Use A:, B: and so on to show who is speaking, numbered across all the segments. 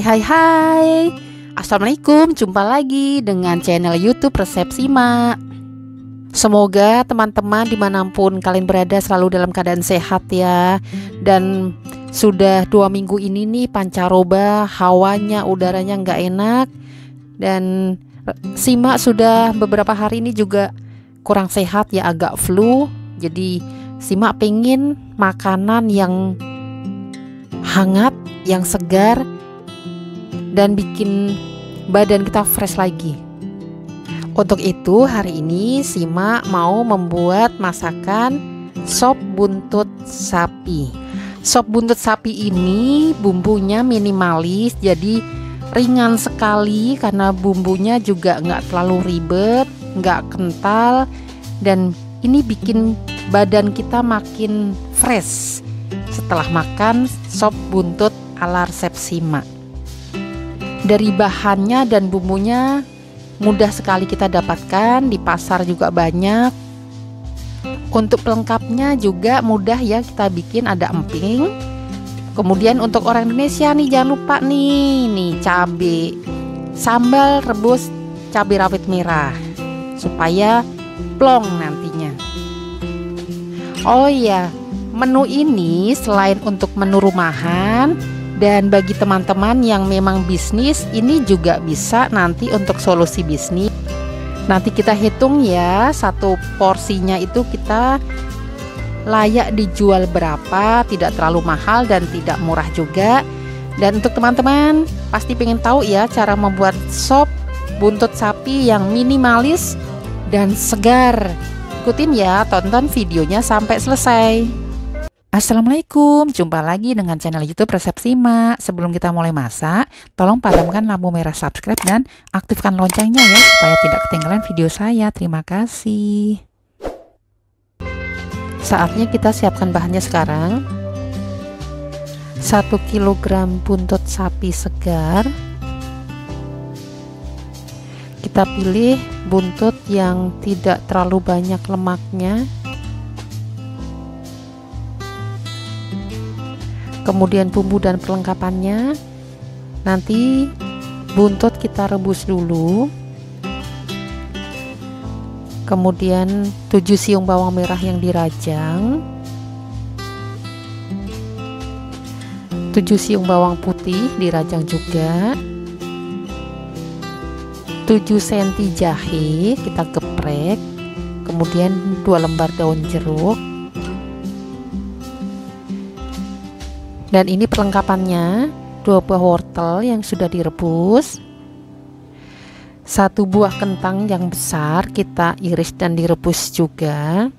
A: Hai, Assalamualaikum, jumpa lagi dengan channel YouTube Resep Sima. Semoga teman-teman dimanapun kalian berada selalu dalam keadaan sehat ya. Dan sudah 2 minggu ini nih pancaroba, hawanya, udaranya nggak enak. Dan Sima sudah beberapa hari ini juga kurang sehat ya, agak flu. Jadi Sima pengen makanan yang hangat, yang segar, dan bikin badan kita fresh lagi. Untuk itu hari ini Sima mau membuat masakan sop buntut sapi. Sop buntut sapi ini bumbunya minimalis, jadi ringan sekali karena bumbunya juga nggak terlalu ribet, nggak kental, dan ini bikin badan kita makin fresh setelah makan sop buntut ala resep Sima. Dari bahannya dan bumbunya mudah sekali kita dapatkan, di pasar juga banyak. Untuk pelengkapnya juga mudah ya, kita bikin ada emping. Kemudian untuk orang Indonesia nih jangan lupa nih cabai, sambal rebus cabai rawit merah supaya plong nantinya. Oh iya, menu ini selain untuk menu rumahan, dan bagi teman-teman yang memang bisnis, ini juga bisa nanti untuk solusi bisnis. Nanti kita hitung ya, satu porsinya itu kita layak dijual berapa, tidak terlalu mahal dan tidak murah juga. Dan untuk teman-teman pasti pengen tahu ya cara membuat sop buntut sapi yang minimalis dan segar. Ikutin ya, tonton videonya sampai selesai. Assalamualaikum, jumpa lagi dengan channel YouTube Resep Sima. Sebelum kita mulai masak, tolong padamkan lampu merah subscribe dan aktifkan loncengnya ya, supaya tidak ketinggalan video saya. Terima kasih. Saatnya kita siapkan bahannya sekarang. 1 kg buntut sapi segar. Kita pilih buntut yang tidak terlalu banyak lemaknya. Kemudian bumbu dan perlengkapannya, nanti buntut kita rebus dulu. Kemudian 7 siung bawang merah yang dirajang, 7 siung bawang putih dirajang juga, 7 cm jahe kita geprek, kemudian 2 lembar daun jeruk. Dan ini perlengkapannya, 2 buah wortel yang sudah direbus, 1 buah kentang yang besar kita iris dan direbus juga.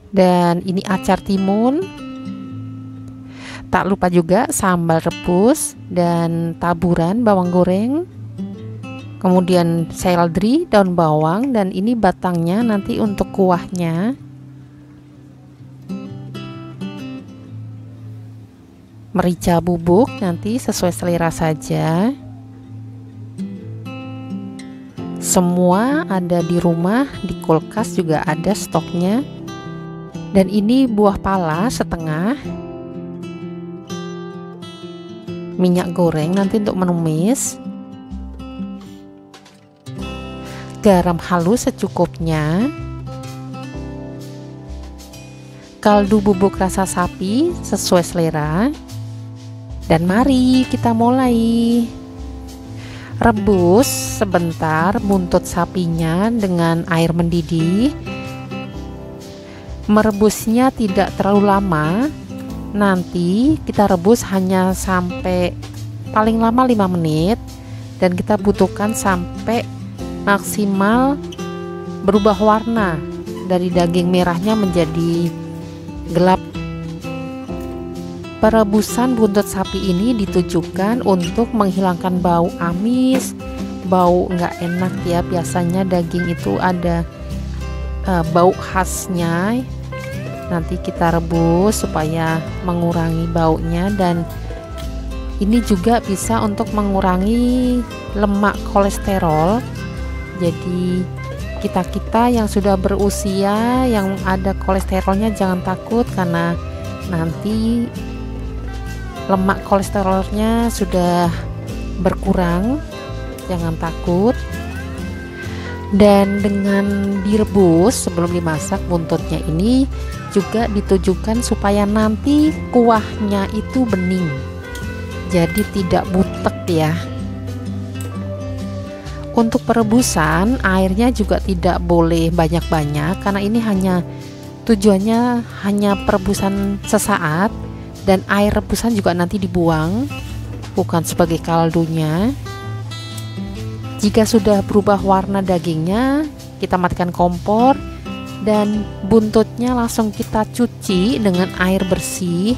A: Dan ini acar timun. Tak lupa juga sambal rebus dan taburan bawang goreng. Kemudian seledri, daun bawang, dan ini batangnya nanti untuk kuahnya. Merica bubuk nanti sesuai selera saja. Semua ada di rumah, di kulkas juga ada stoknya. Dan ini buah pala setengah. Minyak goreng nanti untuk menumis. Garam halus secukupnya. Kaldu bubuk rasa sapi sesuai selera. Dan mari kita mulai. Rebus sebentar buntut sapinya dengan air mendidih. Merebusnya tidak terlalu lama. Nanti kita rebus hanya sampai paling lama 5 menit. Dan kita butuhkan sampai maksimal berubah warna dari daging merahnya menjadi gelap. Perebusan buntut sapi ini ditujukan untuk menghilangkan bau amis, bau nggak enak ya. Biasanya daging itu ada bau khasnya. Nanti kita rebus supaya mengurangi baunya. Dan Ini juga bisa untuk mengurangi lemak kolesterol. Jadi kita-kita yang sudah berusia yang ada kolesterolnya jangan takut, karena nanti lemak kolesterolnya sudah berkurang, jangan takut. Dan dengan direbus sebelum dimasak, buntutnya ini juga ditujukan supaya nanti kuahnya itu bening, jadi tidak butek ya. Untuk perebusan airnya juga tidak boleh banyak-banyak, karena ini tujuannya hanya perebusan sesaat, dan air rebusan juga nanti dibuang, bukan sebagai kaldunya. Jika sudah berubah warna dagingnya, kita matikan kompor dan buntutnya langsung kita cuci dengan air bersih.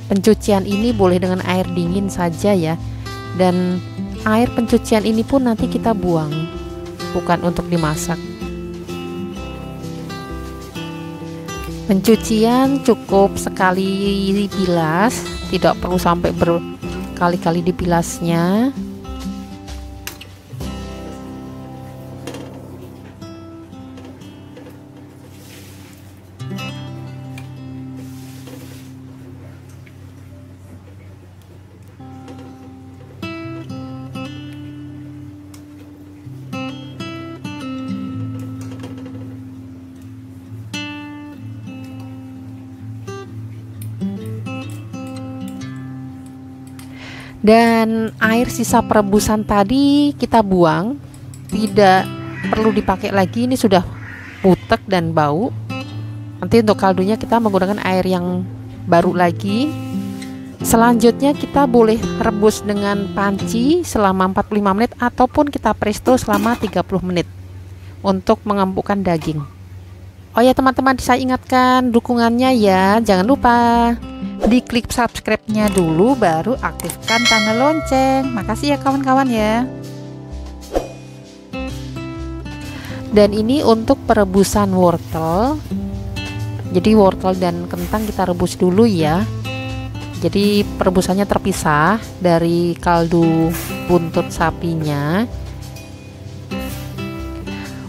A: Pencucian ini boleh dengan air dingin saja ya, dan air pencucian ini pun nanti kita buang, bukan untuk dimasak. Pencucian cukup sekali bilas, tidak perlu sampai berkali-kali dibilasnya. Dan air sisa perebusan tadi kita buang, tidak perlu dipakai lagi, ini sudah butek dan bau. Nanti untuk kaldunya kita menggunakan air yang baru lagi. Selanjutnya kita boleh rebus dengan panci selama 45 menit ataupun kita presto selama 30 menit untuk mengempukkan daging. Oh ya teman-teman, saya ingatkan dukungannya ya, jangan lupa diklik subscribe-nya dulu, baru aktifkan tanda lonceng. Makasih ya kawan-kawan ya. Dan ini untuk perebusan wortel. Jadi wortel dan kentang kita rebus dulu ya. Jadi perebusannya terpisah dari kaldu buntut sapinya.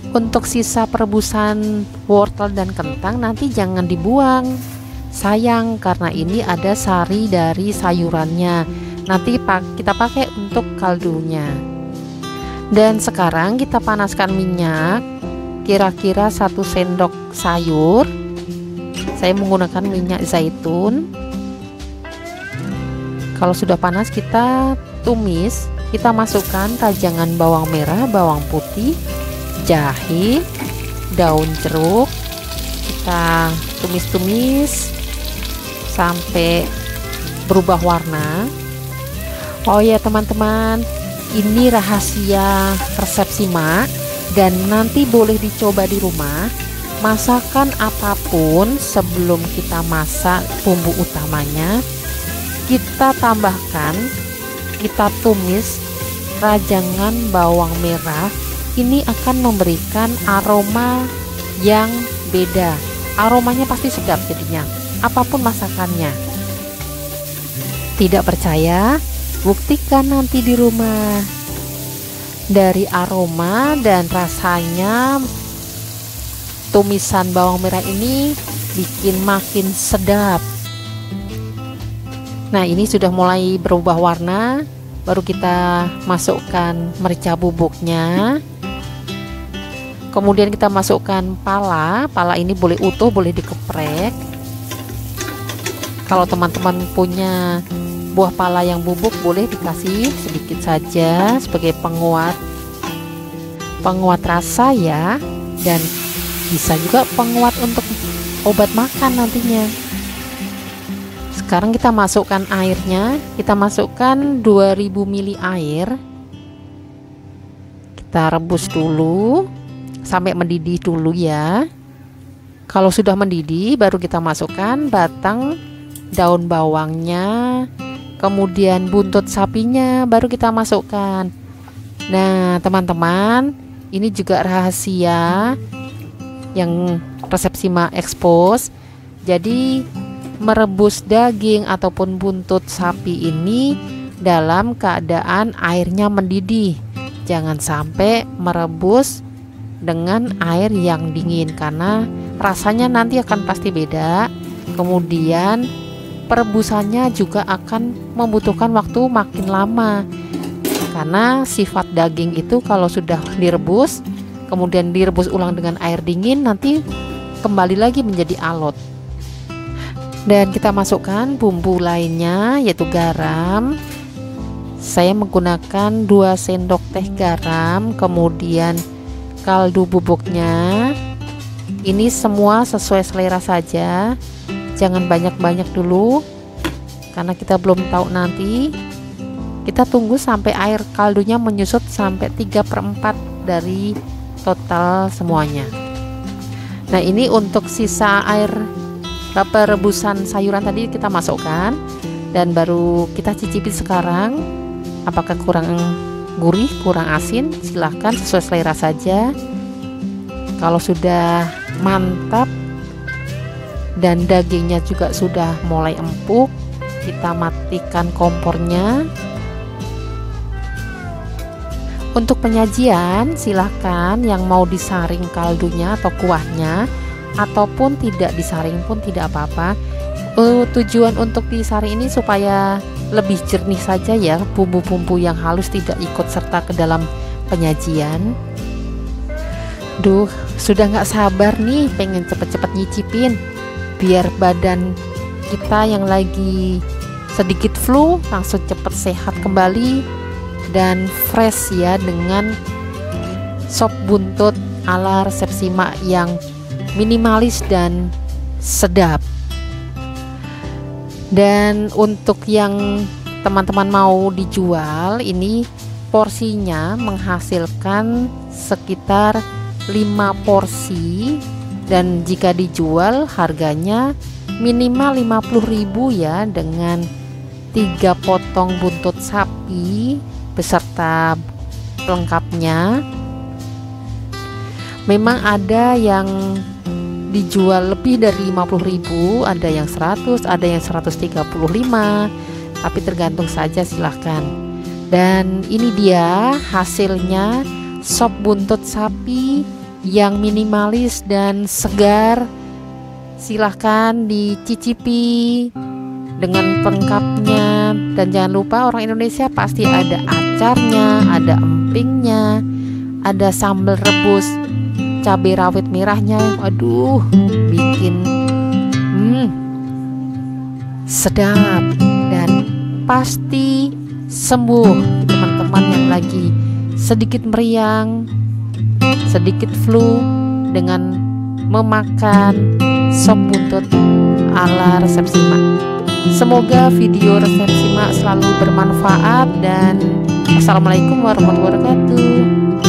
A: Untuk sisa perebusan wortel dan kentang nanti jangan dibuang, sayang, karena ini ada sari dari sayurannya, nanti kita pakai untuk kaldunya. Dan sekarang kita panaskan minyak kira-kira 1 sendok sayur. Saya menggunakan minyak zaitun. Kalau sudah panas kita tumis, kita masukkan rajangan bawang merah, bawang putih, jahe, daun jeruk. Kita tumis-tumis sampai berubah warna. Oh ya teman-teman, ini rahasia resep Sima, dan nanti boleh dicoba di rumah. Masakan apapun sebelum kita masak bumbu utamanya, kita tambahkan, kita tumis rajangan bawang merah. Ini akan memberikan aroma yang beda. Aromanya pasti sedap jadinya, apapun masakannya. Tidak percaya? Buktikan nanti di rumah. Dari aroma dan rasanya, tumisan bawang merah ini bikin makin sedap. Nah, ini sudah mulai berubah warna. Baru kita masukkan merica bubuknya. Kemudian kita masukkan pala. Pala ini boleh utuh, boleh dikeprek. Kalau teman-teman punya buah pala yang bubuk, boleh dikasih sedikit saja sebagai penguat rasa ya, dan bisa juga penguat untuk obat makan nantinya. Sekarang kita masukkan airnya. Kita masukkan 2000 ml air. Kita rebus dulu sampai mendidih dulu ya. Kalau sudah mendidih, baru kita masukkan batang daun bawangnya, kemudian buntut sapinya, baru kita masukkan. Nah teman-teman, ini juga rahasia yang resep Sima expose. Jadi merebus daging ataupun buntut sapi ini dalam keadaan airnya mendidih. Jangan sampai merebus dengan air yang dingin karena rasanya nanti akan pasti beda. Kemudian perebusannya juga akan membutuhkan waktu makin lama, karena sifat daging itu kalau sudah direbus kemudian direbus ulang dengan air dingin nanti kembali lagi menjadi alot. Dan kita masukkan bumbu lainnya yaitu garam. Saya menggunakan 2 sendok teh garam, kemudian kaldu bubuknya. Ini semua sesuai selera saja, jangan banyak-banyak dulu karena kita belum tahu nanti. Kita tunggu sampai air kaldunya menyusut sampai 3/4 dari total semuanya. Nah, ini untuk sisa air perebusan sayuran tadi kita masukkan dan baru kita cicipi sekarang apakah kurang gurih, kurang asin. Silahkan sesuai selera saja. Kalau sudah mantap dan dagingnya juga sudah mulai empuk, kita matikan kompornya. Untuk penyajian silahkan yang mau disaring kaldunya atau kuahnya, ataupun tidak disaring pun tidak apa-apa. Tujuan untuk disaring ini supaya lebih jernih saja ya, bumbu-bumbu yang halus tidak ikut serta ke dalam penyajian. Duh, sudah nggak sabar nih pengen cepet-cepet nyicipin biar badan kita yang lagi sedikit flu langsung cepet sehat kembali dan fresh ya dengan sop buntut ala resep Sima yang minimalis dan sedap. Dan untuk yang teman-teman mau dijual, ini porsinya menghasilkan sekitar 5 porsi dan jika dijual harganya minimal 50.000 ya, dengan 3 potong buntut sapi beserta pelengkapnya. Memang ada yang dijual lebih dari 50.000, ada yang 100, ada yang 135, tapi tergantung saja, silahkan. Dan ini dia hasilnya sop buntut sapi yang minimalis dan segar. Silahkan dicicipi dengan pelengkapnya. Dan jangan lupa orang Indonesia pasti ada acarnya, ada empingnya, ada sambal rebus cabai rawit merahnya. Aduh, bikin sedap dan pasti sembuh teman-teman yang lagi sedikit meriang, sedikit flu, dengan memakan sop buntut ala resep Sima. Semoga video resep Sima selalu bermanfaat dan assalamualaikum warahmatullahi wabarakatuh.